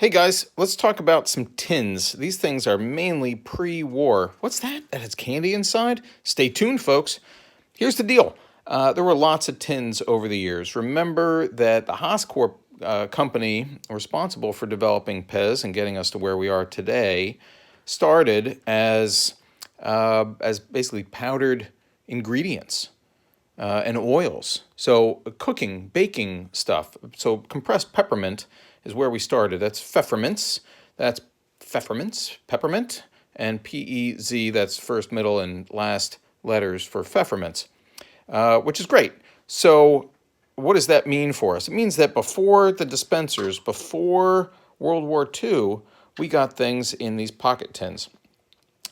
Hey guys, let's talk about some tins. These things are mainly pre-war. What's that? That has candy inside? Stay tuned, folks. Here's the deal. There were lots of tins over the years. Remember that the Haas Corp company responsible for developing Pez and getting us to where we are today started as basically powdered ingredients and oils. So cooking, baking stuff. So compressed peppermint is where we started. That's pfefferminz. That's peppermint, and P-E-Z, that's first, middle, and last letters for pfefferminz, which is great. So what does that mean for us? It means that before the dispensers, before World War II, we got things in these pocket tins.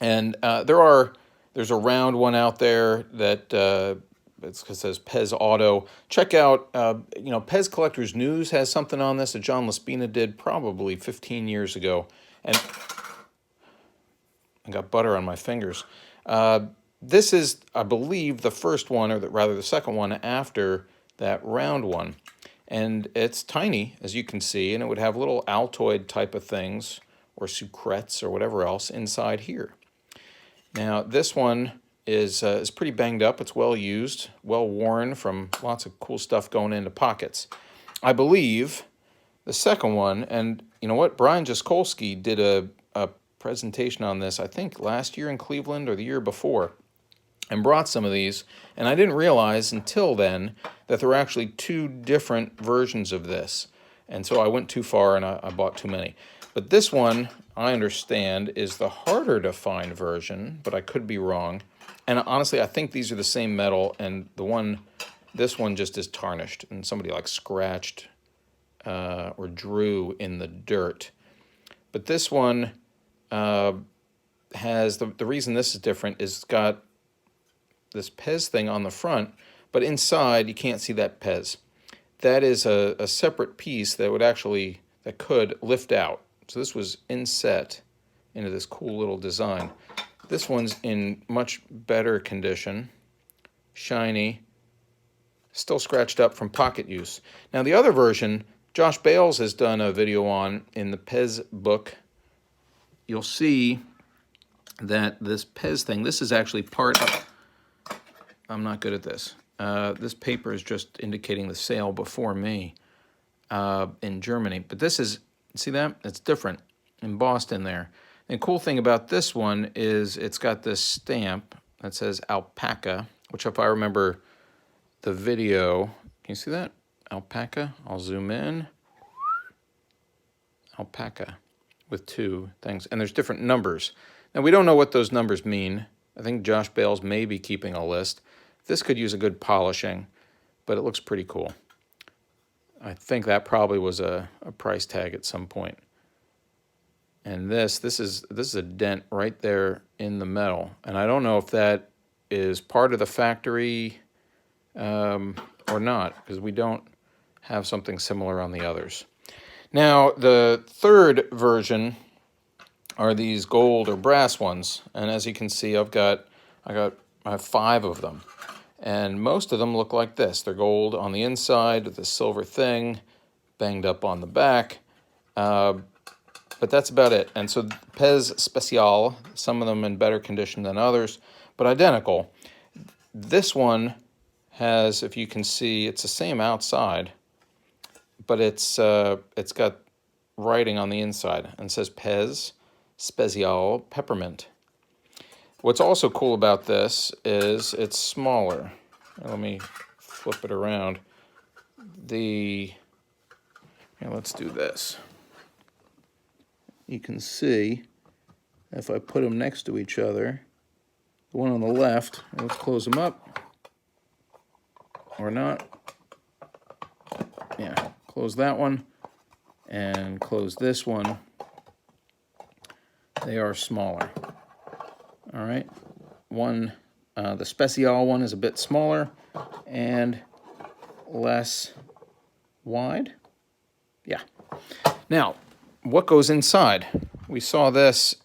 And there's a round one out there that it says Pez Aldo. Check out, Pez Collectors News has something on this that John Laspina did probably 15 years ago. And I got butter on my fingers. This is, I believe, the first one, or rather the second one after that round one. And it's tiny, as you can see, and it would have little Altoid type of things, or sucrets, or whatever else inside here. Now, this one is pretty banged up. It's well used, well worn from lots of cool stuff going into pockets. I believe the second one, and you know what? Brian Jaskolski did a presentation on this, I think, last year in Cleveland or the year before, and brought some of these. And I didn't realize until then that there were actually two different versions of this. And so I went too far and I bought too many. But this one, I understand, is the harder to find version, but I could be wrong. And honestly, I think these are the same metal, and this one just is tarnished, and somebody like scratched or drew in the dirt. But this one has, the reason this is different is it's got this Pez thing on the front, but inside you can't see that Pez. That is a separate piece that could lift out. So this was inset into this cool little design. This one's in much better condition, shiny, still scratched up from pocket use. Now the other version, Josh Bales has done a video on in the Pez book. You'll see that this Pez thing, this is actually part of, I'm not good at this. This paper is just indicating the sale before me in Germany. But this is, see that? It's different, embossed in there. And the cool thing about this one is it's got this stamp that says alpaca, which if I remember the video, can you see that? Alpaca, I'll zoom in. Alpaca with two things. And there's different numbers. Now we don't know what those numbers mean. I think Josh Bales may be keeping a list. This could use a good polishing, but it looks pretty cool. I think that probably was a price tag at some point. And this is a dent right there in the metal. And I don't know if that is part of the factory or not, because we don't have something similar on the others. Now, the third version are these gold or brass ones. And as you can see, I have 5 of them. And most of them look like this. They're gold on the inside with a silver thing, banged up on the back. But that's about it. And so Pez Speciale, some of them in better condition than others, but identical. This one has, if you can see, it's the same outside, but it's got writing on the inside and it says Pez Speciale Peppermint. What's also cool about this is it's smaller. Let me flip it around. Let's do this. You can see, if I put them next to each other, the one on the left, let's close them up, or not. Yeah, close that one, and close this one. They are smaller. All right, the Speciale one is a bit smaller and less wide. Yeah. Now, what goes inside? We saw this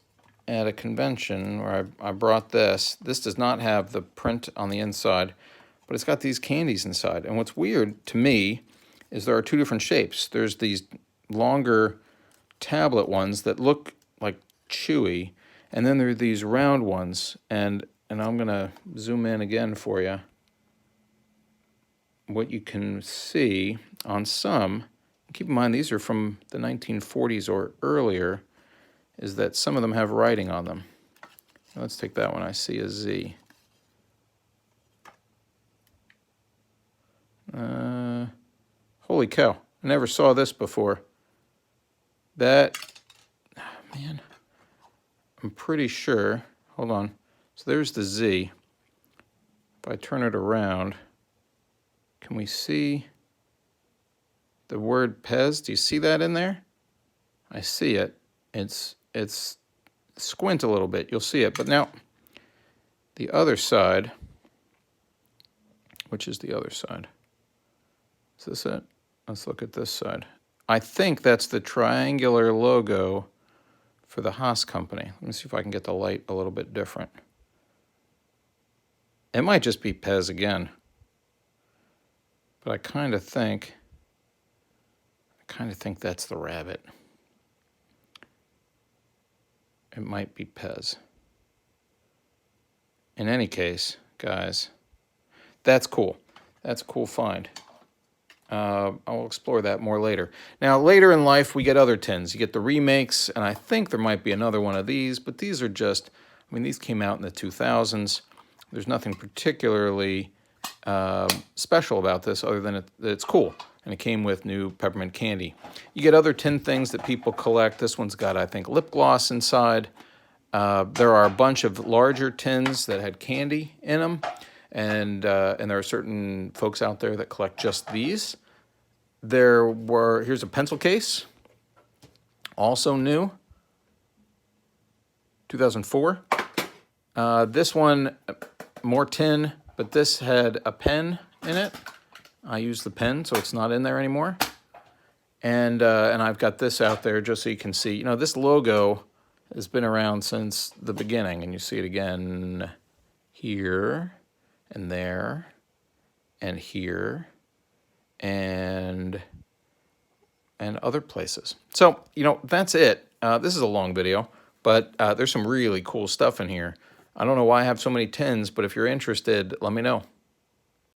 at a convention where I brought this. This does not have the print on the inside, but it's got these candies inside. And what's weird to me is there are 2 different shapes. There's these longer tablet ones that look like chewy, and then there are these round ones, and I'm gonna zoom in again for you. What you can see on some, keep in mind these are from the 1940s or earlier, is that some of them have writing on them. Let's take that one. I see a Z. Holy cow, I never saw this before. That, man, I'm pretty sure, hold on. So there's the Z. If I turn it around, can we see the word Pez? Do you see that in there? I see it. It's squint a little bit. You'll see it. But now, the other side, which is the other side? Is this it? Let's look at this side. I think that's the triangular logo for the Haas company. Let me see if I can get the light a little bit different. It might just be Pez again. But I kind of think that's the rabbit. It might be Pez. In any case, guys, that's cool. That's a cool find. I'll explore that more later. Now, later in life, we get other tins. You get the remakes, and I think there might be another one of these, but these are just, I mean, these came out in the 2000s. There's nothing particularly special about this other than it's cool, and it came with new peppermint candy. You get other tin things that people collect. This one's got, I think, lip gloss inside. There are a bunch of larger tins that had candy in them, and there are certain folks out there that collect just these. Here's a pencil case, also new, 2004. This one, more tin, but this had a pen in it. I used the pen, so it's not in there anymore. And I've got this out there just so you can see. You know, this logo has been around since the beginning, and you see it again here and there and here and other places. So, you know, that's it. This is a long video, but there's some really cool stuff in here. I don't know why I have so many tins, but if you're interested, let me know.